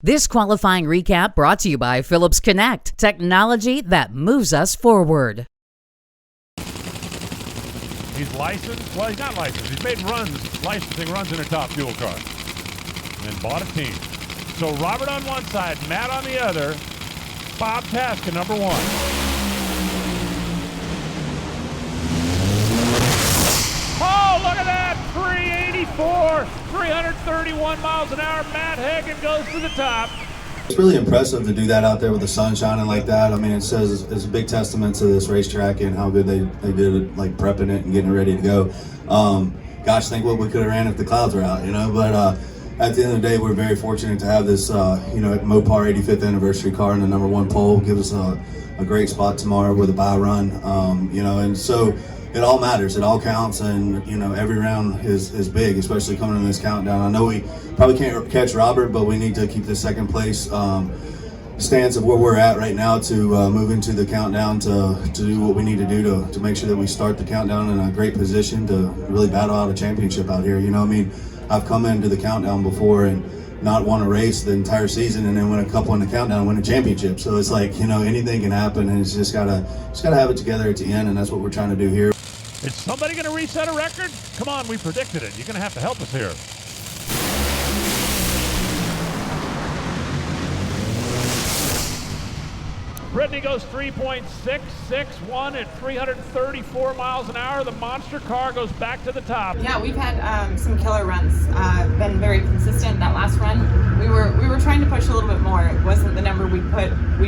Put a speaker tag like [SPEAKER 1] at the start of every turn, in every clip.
[SPEAKER 1] This qualifying recap brought to you by Phillips Connect, technology that moves us forward.
[SPEAKER 2] He's licensed. Well, he's not licensed. He's made licensing runs in a top fuel car. And bought a team. So Robert on one side, Matt on the other. Bob Taska, number one. Oh, look at that! 384, 331 miles an hour. Matt Hagan goes to the top.
[SPEAKER 3] It's really impressive to do that out there with the sun shining like that. I mean, it says it's a big testament to this racetrack and how good they did it, like prepping it and getting it ready to go. Gosh, think what we could have ran if the clouds were out, you know. But at the end of the day, we're very fortunate to have this, Mopar 85th anniversary car in the number one pole. Gives us a great spot tomorrow with a bye run, and so it all matters. It all counts, and every round is big, especially coming in this countdown. I know we probably can't catch Robert, but we need to keep the second place stance of where we're at right now to move into the countdown to do what we need to do to make sure that we start the countdown in a great position to really battle out a championship out here. I've come into the countdown before and not won a race the entire season, and then win a couple in the countdown and win a championship. So it's like, anything can happen, and it's just gotta have it together at the end, and that's what we're trying to do here.
[SPEAKER 2] Is somebody going to reset a record? Come on, we predicted it. You're going to have to help us here. Brittany goes 3.661 at 334 miles an hour. The monster car goes back to the top.
[SPEAKER 4] Yeah, we've had some killer runs. Been very consistent. That last run, we were trying to push a little bit more. It wasn't the number we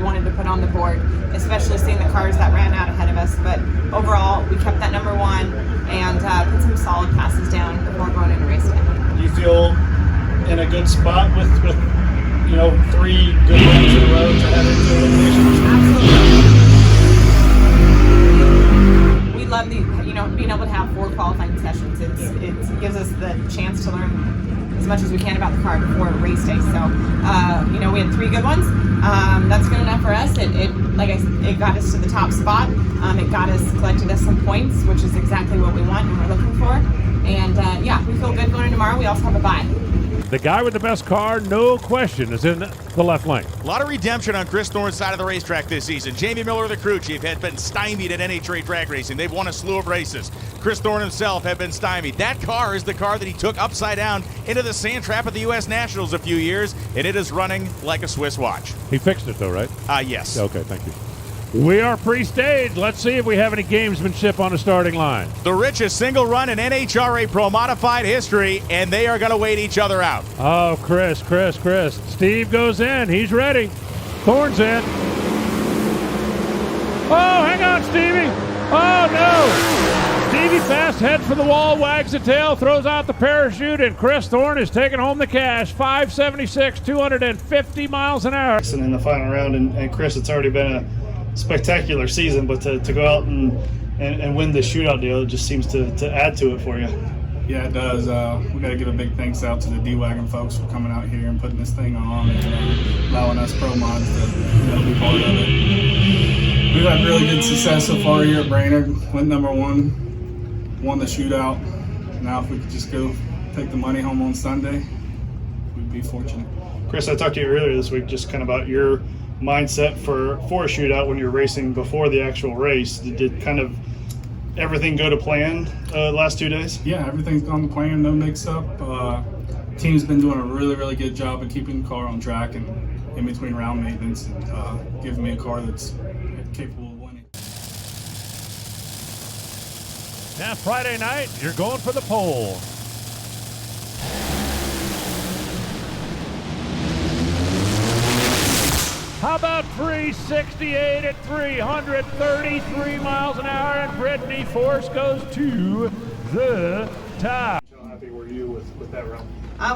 [SPEAKER 4] wanted to put on the board, especially seeing the cars that ran out ahead of us. But overall, we kept that number one and put some solid passes down before going into race day.
[SPEAKER 5] You feel in a good spot with 3 good runs in a row to head into elimination?
[SPEAKER 4] Absolutely. We love being able to have 4 qualifying sessions. It gives us the chance to learn as much as we can about the car before race day. So, we had 3 good ones. That's good enough for us. It got us to the top spot. It collected us some points, which is exactly what we want and we're looking for. And we feel good going in tomorrow. We also have a bye.
[SPEAKER 2] The guy with the best car, no question, is in the left lane.
[SPEAKER 6] A lot of redemption on Kris Thorne's side of the racetrack this season. Jamie Miller, the crew chief, had been stymied at NHRA drag racing. They've won a slew of races. Kris Thorne himself had been stymied. That car is the car that he took upside down into the sand trap at the U.S. Nationals a few years, and it is running like a Swiss watch.
[SPEAKER 2] He fixed it, though, right?
[SPEAKER 6] Yes.
[SPEAKER 2] Okay, thank you. We are pre-staged. Let's see if we have any gamesmanship on the starting line.
[SPEAKER 6] The richest single run in NHRA Pro Modified history, and they are going to wait each other out.
[SPEAKER 2] Oh, Kris. Steve goes in. He's ready. Thorne's in. Oh, hang on, Stevie. Oh, no. Stevie fast heads for the wall, wags the tail, throws out the parachute, and Kris Thorne is taking home the cash. 576, 250 miles an hour.
[SPEAKER 5] And in the final round, and Kris, it's already been a spectacular season, but to go out and win the shootout deal, it just seems to add to it for you.
[SPEAKER 7] Yeah, it does. We got to give a big thanks out to the D-Wagon folks for coming out here and putting this thing on and allowing us pro mods to be part of it. We've had really good success so far here at Brainerd. Went number 1, won the shootout. Now if we could just go take the money home on Sunday, we'd be fortunate.
[SPEAKER 5] Kris, I talked to you earlier this week just kind of about your mindset for a shootout when you're racing before the actual race. Did kind of everything go to plan last 2 days?
[SPEAKER 7] Yeah, everything's gone to plan, no mix-up. Team's been doing a really, really good job of keeping the car on track and in between round maintenance and giving me a car that's capable of winning.
[SPEAKER 2] Now, Friday night, you're going for the pole. How about 368 at 333 miles an hour, and Brittany Force goes to the top.
[SPEAKER 5] How happy were you with that run?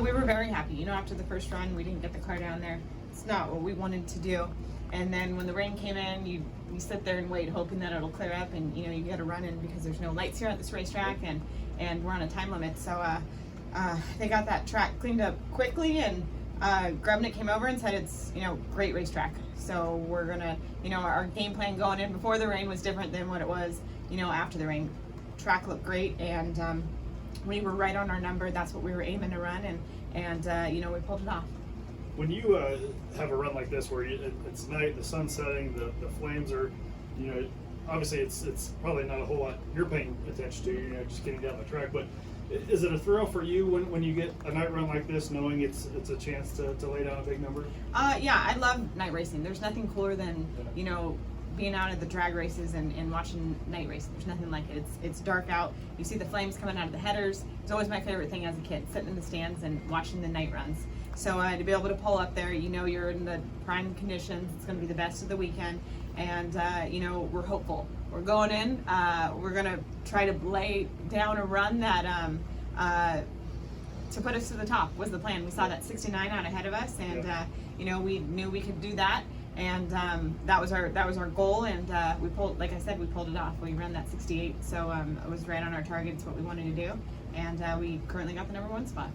[SPEAKER 4] We were very happy. After the first run, we didn't get the car down there. It's not what we wanted to do. And then when the rain came in, you sit there and wait, hoping that it'll clear up, and you get a run in because there's no lights here at this racetrack, and we're on a time limit. So they got that track cleaned up quickly, and Grubnick came over and said it's great racetrack. So we're gonna our game plan going in before the rain was different than what it was after the rain. Track looked great, and we were right on our number. That's what we were aiming to run, and we pulled it off.
[SPEAKER 5] when you have a run like this where it's night, the sun's setting, the flames are, obviously it's probably not a whole lot you're paying attention to, just getting down the track, but is it a thrill for you when you get a night run like this, knowing it's a chance to lay down a big number?
[SPEAKER 4] Yeah, I love night racing. There's nothing cooler than, being out at the drag races and watching night racing. There's nothing like it. It's dark out. You see the flames coming out of the headers. It's always my favorite thing as a kid, sitting in the stands and watching the night runs. So to be able to pull up there, you're in the prime conditions. It's going to be the best of the weekend. And, we're hopeful. We're going in. We're going to try to lay down a run that to put us to the top was the plan. We saw that 69 out ahead of us, and we knew we could do that. And that was our goal, and we pulled, like I said, we pulled it off. We ran that 68, so it was right on our target. It's what we wanted to do, and we currently got the #1 spot.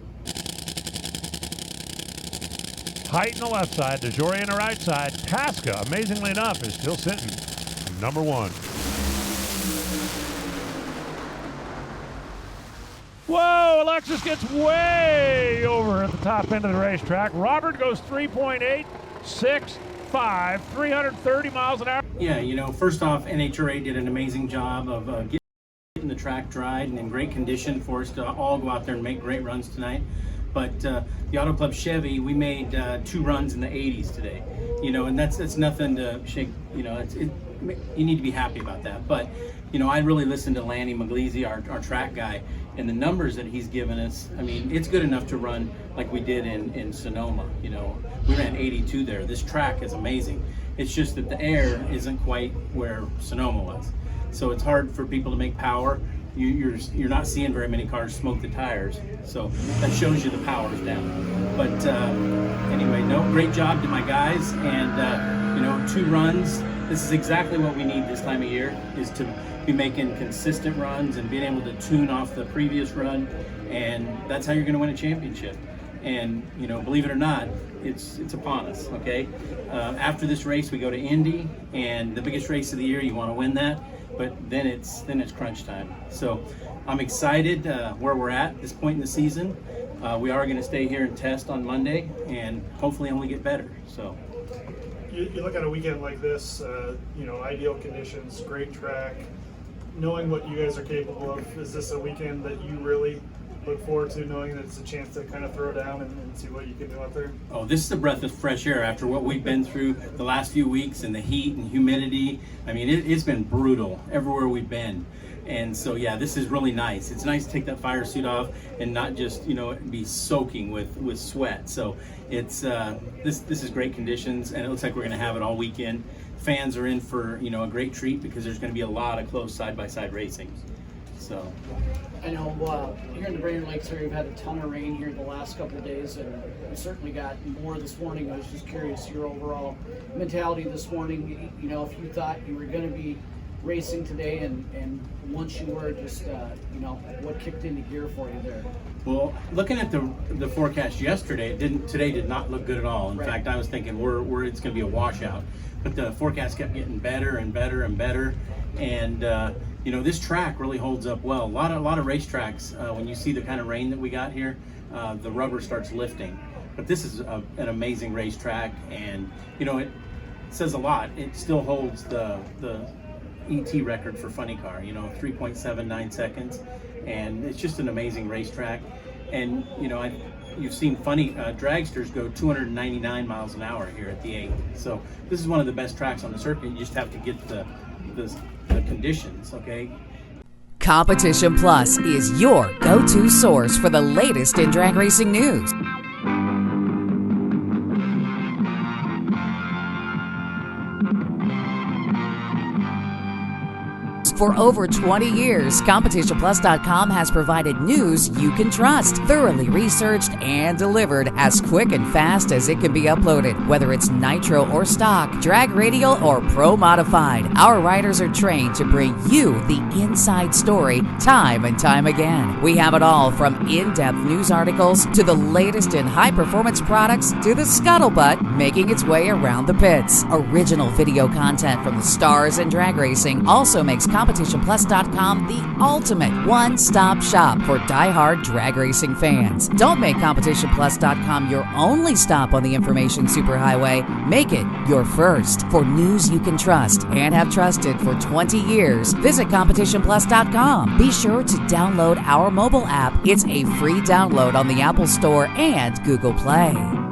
[SPEAKER 2] Hight on the left side, DeJoria on the right side. Tasca, amazingly enough, is still sitting #1. Whoa, Alexis gets way over at the top end of the racetrack. Robert goes 3.865, 330 miles an hour.
[SPEAKER 8] Yeah, first off, NHRA did an amazing job of getting the track dried and in great condition for us to all go out there and make great runs tonight. But the Auto Club Chevy, we made 2 runs in the 80s today, and that's nothing to shake. You need to be happy about that. But I really listened to Lanny Maglisi, our track guy, and the numbers that he's given us. I mean, it's good enough to run like we did in Sonoma. We ran 82 there. This track is amazing. It's just that the air isn't quite where Sonoma was, so it's hard for people to make power. You're not seeing very many cars smoke the tires, so that shows you the power's down. But anyway, great job to my guys, and 2 runs. This is exactly what we need this time of year, is to be making consistent runs and being able to tune off the previous run, and that's how you're going to win a championship. And believe it or not, it's upon us. Okay, after this race we go to Indy, and the biggest race of the year. You want to win that. But then it's crunch time. So I'm excited where we're at this point in the season. We are going to stay here and test on Monday, and hopefully only get better. So
[SPEAKER 5] you look at a weekend like this, ideal conditions, great track, knowing what you guys are capable of. Is this a weekend that you really look forward to, knowing that it's a chance to kind of throw down and see what you can do out there?
[SPEAKER 8] Oh, this is a breath of fresh air after what we've been through the last few weeks, and the heat and humidity. I mean, it's been brutal everywhere we've been. And so, yeah, this is really nice. It's nice to take that fire suit off and not just, be soaking with sweat. So it's this is great conditions, and it looks like we're going to have it all weekend. Fans are in for, a great treat, because there's going to be a lot of close side-by-side racing. So
[SPEAKER 9] I know here in the Brainerd Lakes area, we've had a ton of rain here the last couple of days, and we certainly got more this morning. I was just curious your overall mentality this morning. If you thought you were going to be racing today, and once you were, just what kicked into gear for you there?
[SPEAKER 8] Well, looking at the forecast yesterday, today did not look good at all. In fact, I was thinking it's going to be a washout. But the forecast kept getting better and better and better, and this track really holds up well. A lot of racetracks, when you see the kind of rain that we got here, the rubber starts lifting. But this is an amazing racetrack, and it says a lot. It still holds the ET record for funny car, 3.79 seconds, and it's just an amazing racetrack. And you've seen funny dragsters go 299 miles an hour here at the 8th. So this is one of the best tracks on the circuit. You just have to get the conditions, okay?
[SPEAKER 1] Competition Plus is your go-to source for the latest in drag racing news. For over 20 years, CompetitionPlus.com has provided news you can trust, thoroughly researched and delivered as quick and fast as it can be uploaded. Whether it's nitro or stock, drag radial or pro modified, our writers are trained to bring you the inside story time and time again. We have it all, from in-depth news articles to the latest in high-performance products to the scuttlebutt making its way around the pits. Original video content from the stars in drag racing also makes CompetitionPlus.com the ultimate one-stop shop for die-hard drag racing fans. Don't make CompetitionPlus.com your only stop on the information superhighway. Make it your first. For news you can trust and have trusted for 20 years, visit CompetitionPlus.com. Be sure to download our mobile app. It's a free download on the Apple Store and Google Play.